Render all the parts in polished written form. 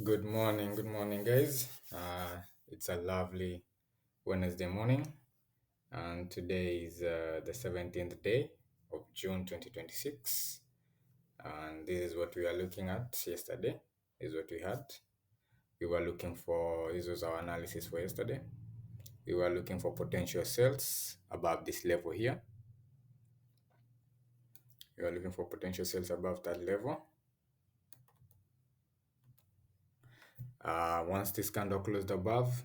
Good morning, guys. It's a lovely Wednesday morning, and today is the 17th day of June 2026. And this is what we are looking at yesterday. This is what we had. We were looking for, this was our analysis for yesterday. We were looking for potential sales above this level here. We were looking for potential sales above that level. Once this candle closed above,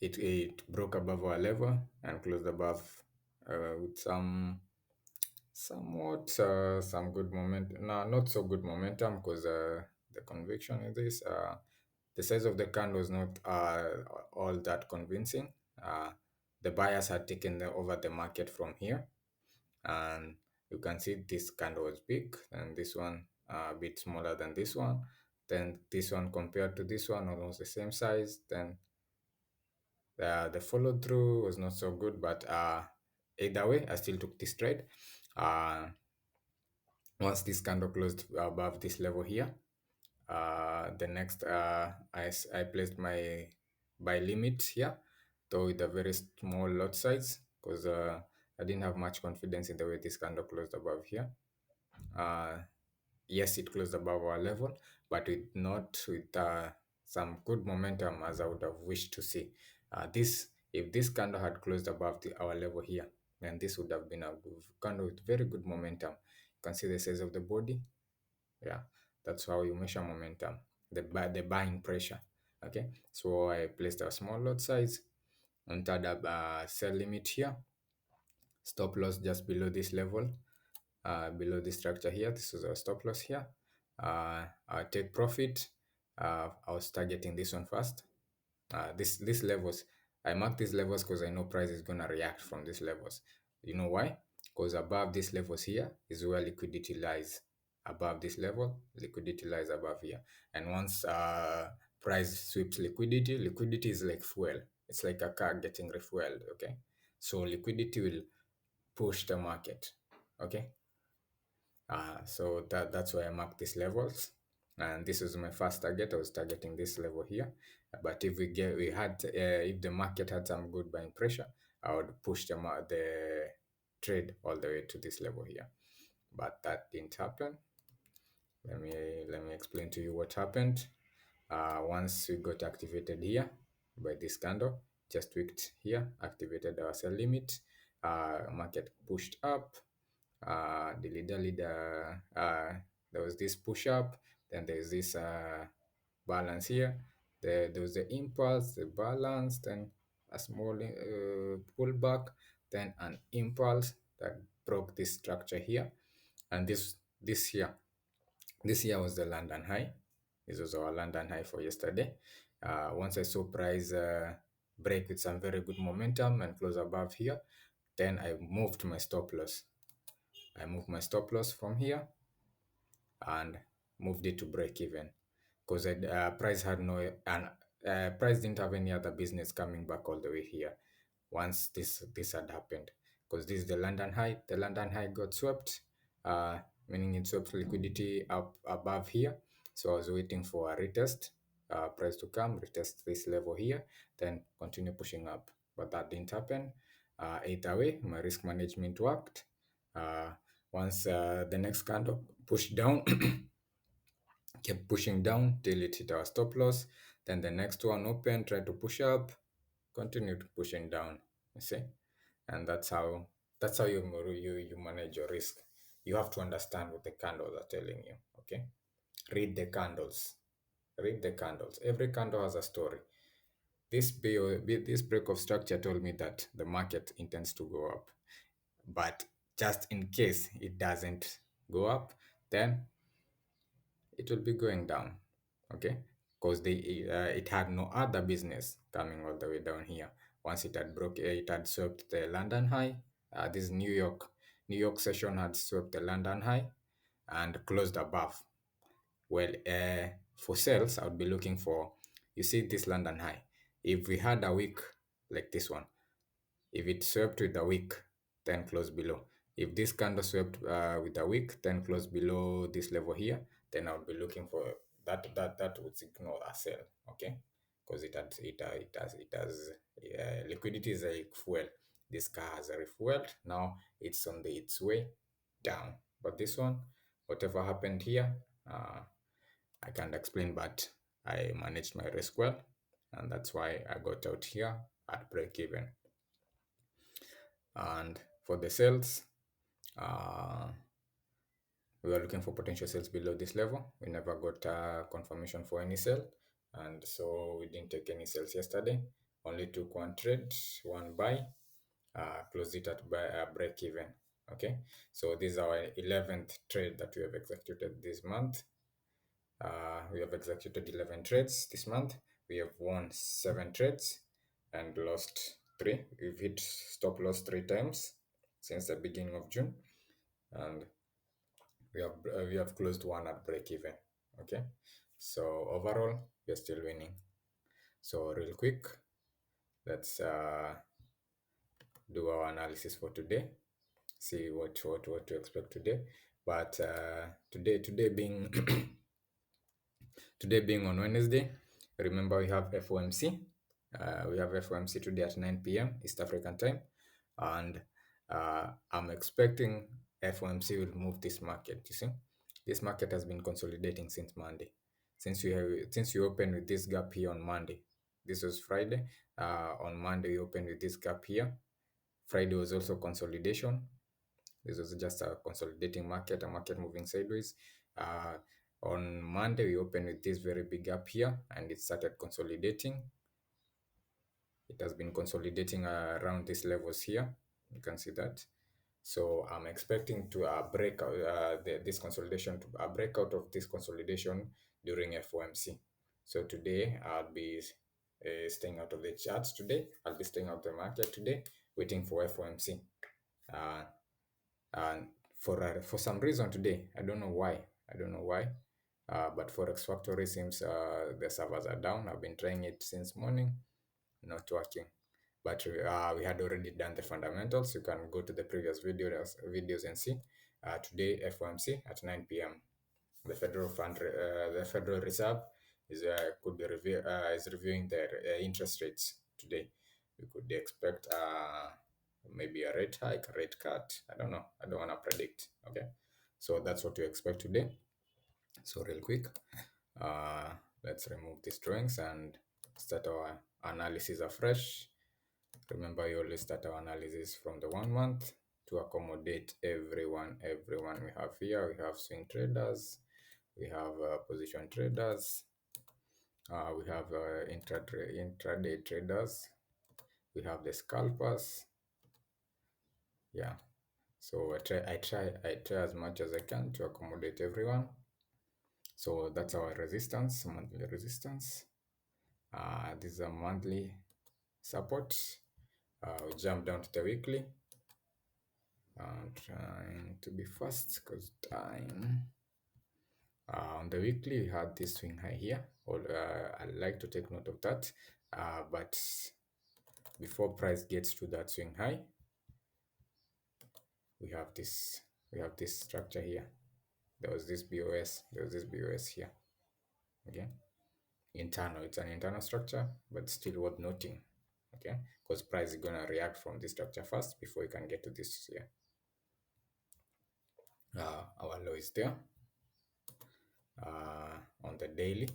it broke above our level and closed above with some good momentum. No, not so good momentum because the conviction in this, the size of the candle is not all that convincing. Uh, the buyers had taken over the market from here, and you can see this candle was big, and this one a bit smaller than this one. Then this one compared to this one almost the same size. Then the follow through was not so good, but either way, I still took this trade. Uh, Once this candle closed above this level here, the next I placed my buy limit here, though with a very small lot size because I didn't have much confidence in the way this candle closed above here. Uh, yes, it closed above our level, but not with some good momentum as I would have wished to see. This If this candle had closed above our level here, then this would have been a candle with very good momentum. You can see the size of the body. Yeah, that's how you measure momentum, the buying pressure. Okay, so I placed a small lot size, entered a sell limit here, stop loss just below this level, below the structure here. This is our stop loss here. Our take profit. I was targeting this one first. This levels, I mark these levels because I know price is gonna react from these levels. You know why? Because above these levels here is where liquidity lies. Above this level, liquidity lies above here. And once price sweeps liquidity, liquidity is like fuel. It's like a car getting refueled. Okay, so liquidity will push the market. Okay, so that's why I marked these levels. And this is my first target. I was targeting this level here. But if if the market had some good buying pressure, I would push the trade all the way to this level here. But that didn't happen. Let me explain to you what happened. Once we got activated here by this candle, just tweaked here, activated our sell limit. Market pushed up, there was this push up, then there's this balance here. There was the impulse, the balance, then a small pullback, then an impulse that broke this structure here. And this here was the London high. This was our London high for yesterday. Once I saw price break with some very good momentum and close above here, then I moved my stop loss. I moved my stop loss from here and moved it to break even because price had no and price didn't have any other business coming back all the way here once this had happened, because this is the London high. The London high got swept, meaning it swept liquidity up above here. So I was waiting for a retest, price to come retest this level here, then continue pushing up, but that didn't happen. Either way, my risk management worked. uh, Once the next candle pushed down, kept pushing down till it hit our stop loss. Then the next one opened, tried to push up, continued pushing down. You see, and that's how you manage your risk. You have to understand what the candles are telling you. Okay, read the candles. Read the candles. Every candle has a story. This break of structure told me that the market intends to go up, but just in case it doesn't go up, then it will be going down. Okay, because it had no other business coming all the way down here. Once it had swept the London high. This New York session had swept the London high and closed above. Well, for sales, I would be looking for, you see this London high. If we had a week like this one, if it swept with a wick, then close below. If this candle swept with a wick, then close below this level here, then I would be looking for that would signal a sell, okay? Because it has liquidity is like fuel. This car has refueled. Now it's on its way down. But this one, whatever happened here, I can't explain, but I managed my risk well, and that's why I got out here at break even. And for the sales, uh, we were looking for potential sales below this level. We never got confirmation for any sale, and so we didn't take any sales yesterday. Only took one trade, one buy, closed it at break even. Okay, so this is our 11th trade that we have executed this month. We have executed 11 trades this month. We have won 7 trades and lost 3. We've hit stop loss 3 times since the beginning of June, and we have closed one at break even. Okay, so overall we're still winning. So real quick, let's do our analysis for today. See what to expect today. But today being today being on Wednesday, remember we have FOMC. We have FOMC today at 9 p.m. East African time, and I'm expecting FOMC will move this market. You see, this market has been consolidating since Monday. Since we opened with this gap here on Monday. This was Friday. On Monday we opened with this gap here. Friday was also consolidation. This was just a consolidating market, a market moving sideways. Uh, on Monday, we opened with this very big gap here, and it started consolidating. It has been consolidating around these levels here. You can see that. So I'm expecting to break out this consolidation, to break out of this consolidation during FOMC. So today I'll be staying out of the charts today. I'll be staying out of the market today, waiting for FOMC. Uh, and for some reason today, I don't know why, but Forex Factory seems the servers are down. I've been trying it since morning, not working. But we had already done the fundamentals. You can go to the previous videos and see. Today FOMC at 9 p.m. The Federal Reserve is reviewing their interest rates today. We could expect maybe a rate hike, a rate cut. I don't know. I don't want to predict. Okay, so that's what we expect today. So real quick, uh, let's remove these drawings and start our analysis afresh. Remember, you always start our analysis from the 1 month to accommodate everyone we have here. We have swing traders, we have position traders, we have intraday traders, we have the scalpers. Yeah, so I try as much as I can to accommodate everyone. So that's our resistance, monthly resistance. This is a monthly support. We jump down to the weekly. I'm trying to be fast because time. On the weekly, we had this swing high here. I like to take note of that. But before price gets to that swing high, we have this structure here. There was this BOS. There was this BOS here. Okay, internal. It's an internal structure, but still worth noting. Okay, because price is gonna react from this structure first before you can get to this here. Our low is there. On the daily,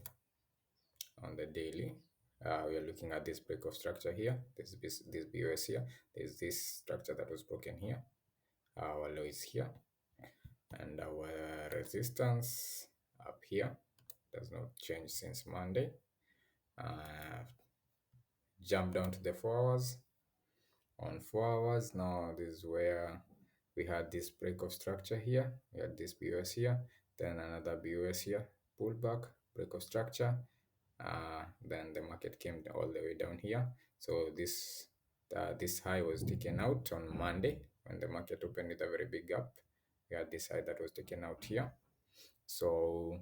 we are looking at this break of structure here. This BOS here. There's this structure that was broken here. Our low is here, and our resistance up here does not change since Monday. Jump down to the 4 hours. On 4 hours now, this is where we had this break of structure here. We had this BOS here, then another BOS here, pullback, break of structure. Then the market came all the way down here. So this high was taken out on Monday when the market opened with a very big gap. We had this high that was taken out here. So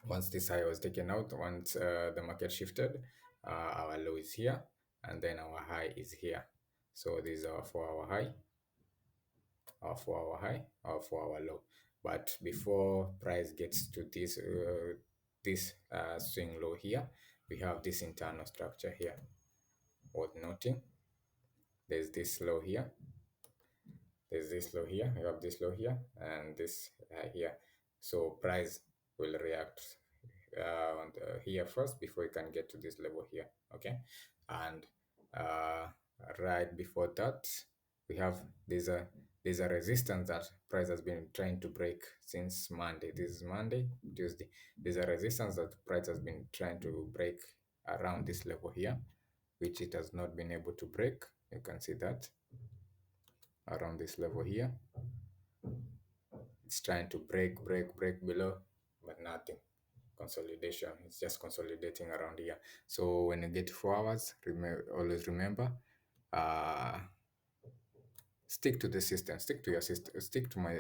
once this high was taken out, once the market shifted, our low is here, and then our high is here. So this is our 4-hour high, our 4-hour high, our 4-hour low. But before price gets to this swing low here, we have this internal structure here. Worth noting, there's this low here, there's this low here, you have this low here, and this here. So price will react here first before you can get to this level here. Okay, and uh, right before that, we have there's a resistance that price has been trying to break since Monday. This is Monday, Tuesday. There's a resistance that price has been trying to break around this level here, which it has not been able to break. You can see that around this level here. It's trying to break below, but nothing. Consolidation. It's just consolidating around here. So when you get 4 hours, always remember, uh, stick to the system. Stick to your system. Stick to my.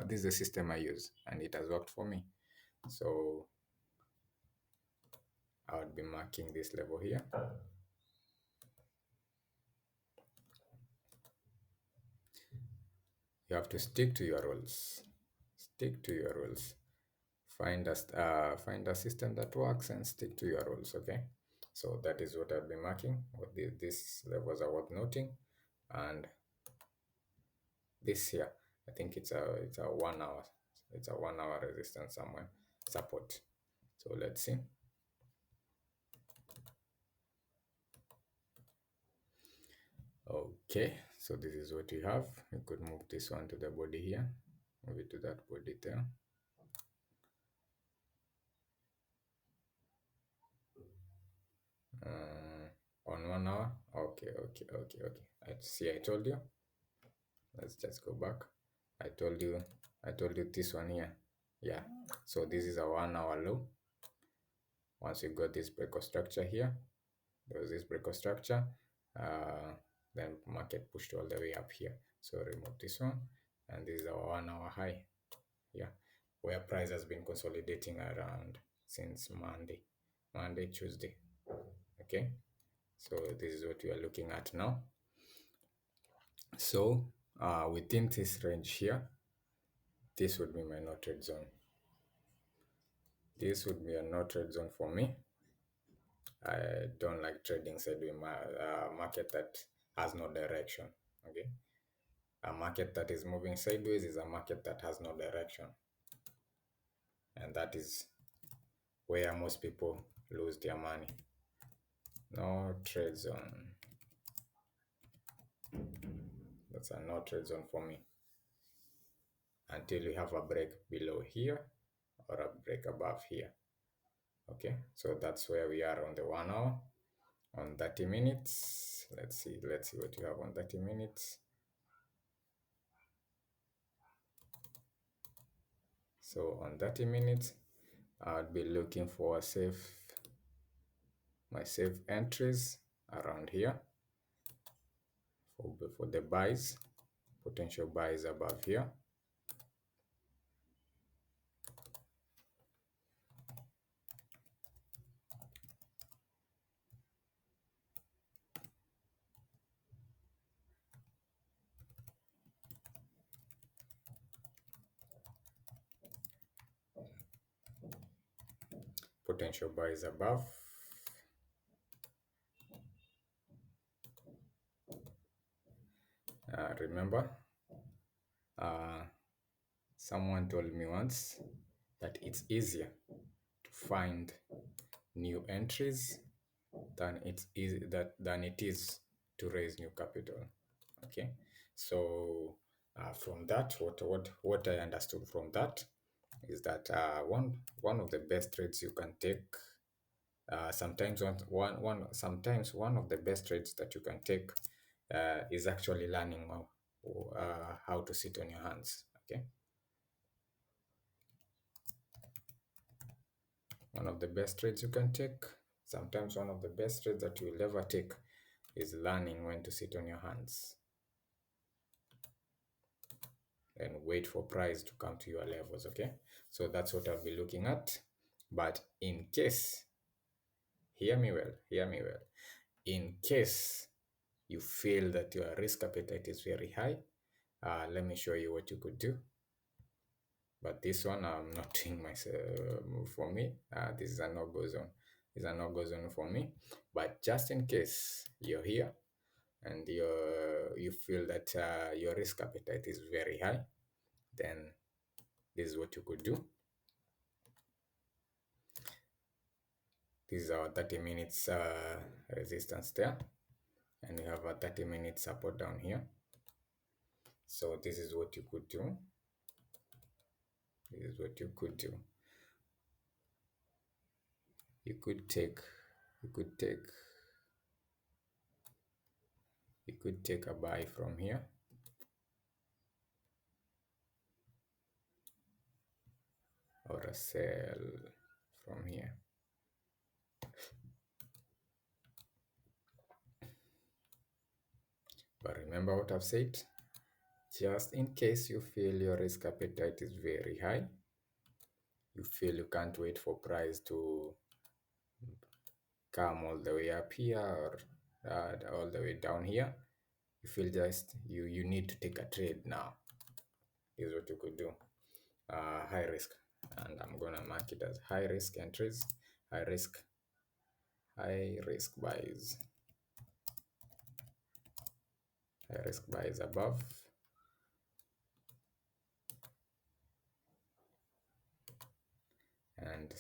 This is the system I use, and it has worked for me. So I would be marking this level here. You have to stick to your rules. Stick to your rules. Find a system that works and stick to your rules. Okay, so that is what I'll be marking. What these levels are worth noting, and this here, I think it's a 1 hour. It's a 1 hour resistance somewhere support. So let's see. Okay, so this is what we have. We could move this one to the body here. Move it to that body there. On 1 hour. Okay. I see. I told you. Let's just go back. I told you this one here. Yeah. So this is a 1 hour low. Once you got this break of structure here, there was this break of structure. Then market pushed all the way up here. So remove this one, and this is our 1 hour high. Yeah, where price has been consolidating around since Monday, Tuesday. Okay, so this is what we are looking at now. So within this range here, this would be my no trade zone. This would be a no trade zone for me. I don't like trading sideways market that has no direction. Okay, a market that is moving sideways is a market that has no direction, and that is where most people lose their money. No trade zone. That's a no trade zone for me until we have a break below here or a break above here. Okay, so that's where we are on the 1 hour. On 30 minutes, let's see what you have on 30 minutes. So on 30 minutes, I'd be looking for my safe entries around here for the buys, potential buys above here. Potential buys above. Remember, someone told me once that it's easier to find new entries than it is to raise new capital. Okay, so from that, what I understood from that is that one of the best trades you can take. Sometimes one of the best trades that you can take is actually learning how to sit on your hands. Okay, one of the best trades you can take. Sometimes one of the best trades that you will ever take is learning when to sit on your hands and wait for price to come to your levels. Okay, so that's what I'll be looking at. But in case, hear me well, in case you feel that your risk appetite is very high, let me show you what you could do. But this one I'm not doing myself. For me, this is a no-go zone. It's a no-go zone for me. But just in case you're here and you feel that your risk appetite is very high, then this is what you could do. This is our 30 minutes resistance there, and we have a 30 minute support down here. So this is what you could do. This is what you could do. You could take, you could take, you could take a buy from here, or a sell from here. But remember what I've said, just in case you feel your risk appetite is very high, you feel you can't wait for price to come all the way up here or all the way down here, you feel just you need to take a trade now, is what you could do. High risk, and I'm gonna mark it as high risk entries, high risk buys, high risk buys above, and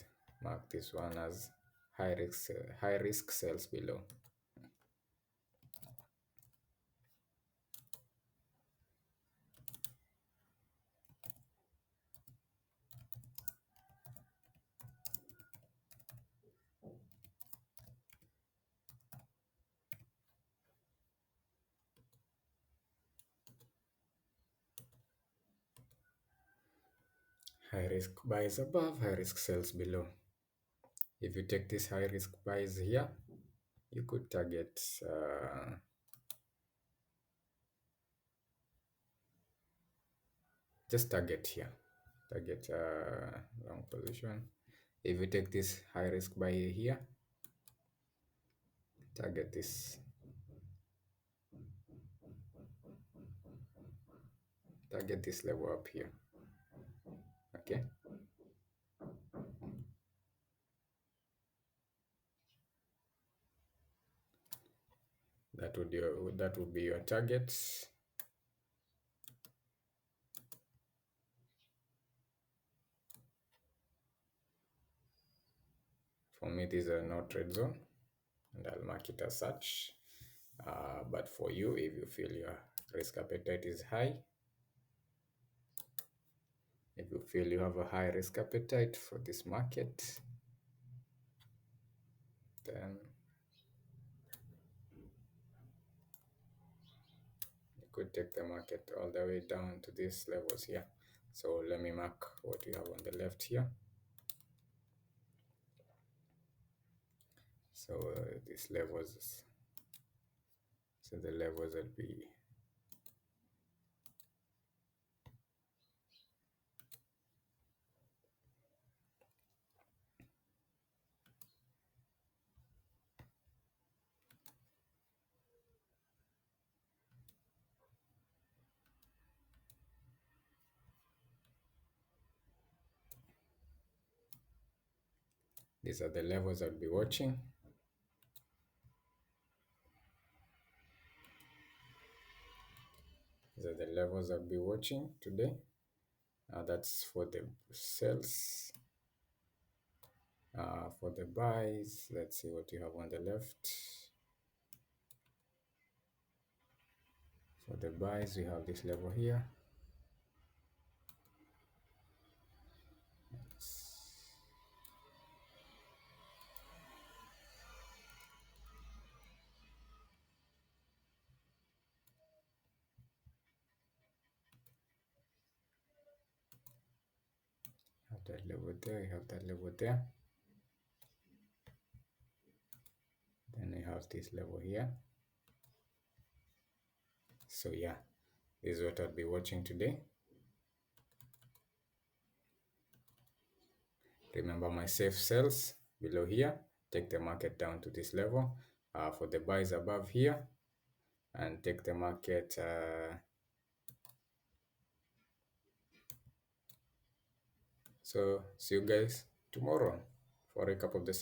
mark this one as high risk sells below. High risk buys above, high risk sells below. If you take this high risk buys here, you could target just target here, target long position. If you take this high risk buy here, target this, level up here. Okay, that would be your target. For me, these are not trade zone, and I'll mark it as such. But for you, if you feel your risk appetite is high, if you feel you have a high risk appetite for this market, then you could take the market all the way down to these levels here. So let me mark what we have on the left here. So these levels, so the levels will be these are the levels I'll be watching. These are the levels I'll be watching today. That's for the sells. For the buys, let's see what you have on the left. For the buys, we have this level here. Have that level there, you have that level there. Then we have this level here. So yeah, this is what I'll be watching today. Remember my safe sells below here, take the market down to this level. For the buys above here, and take the market So see you guys tomorrow for a recap of the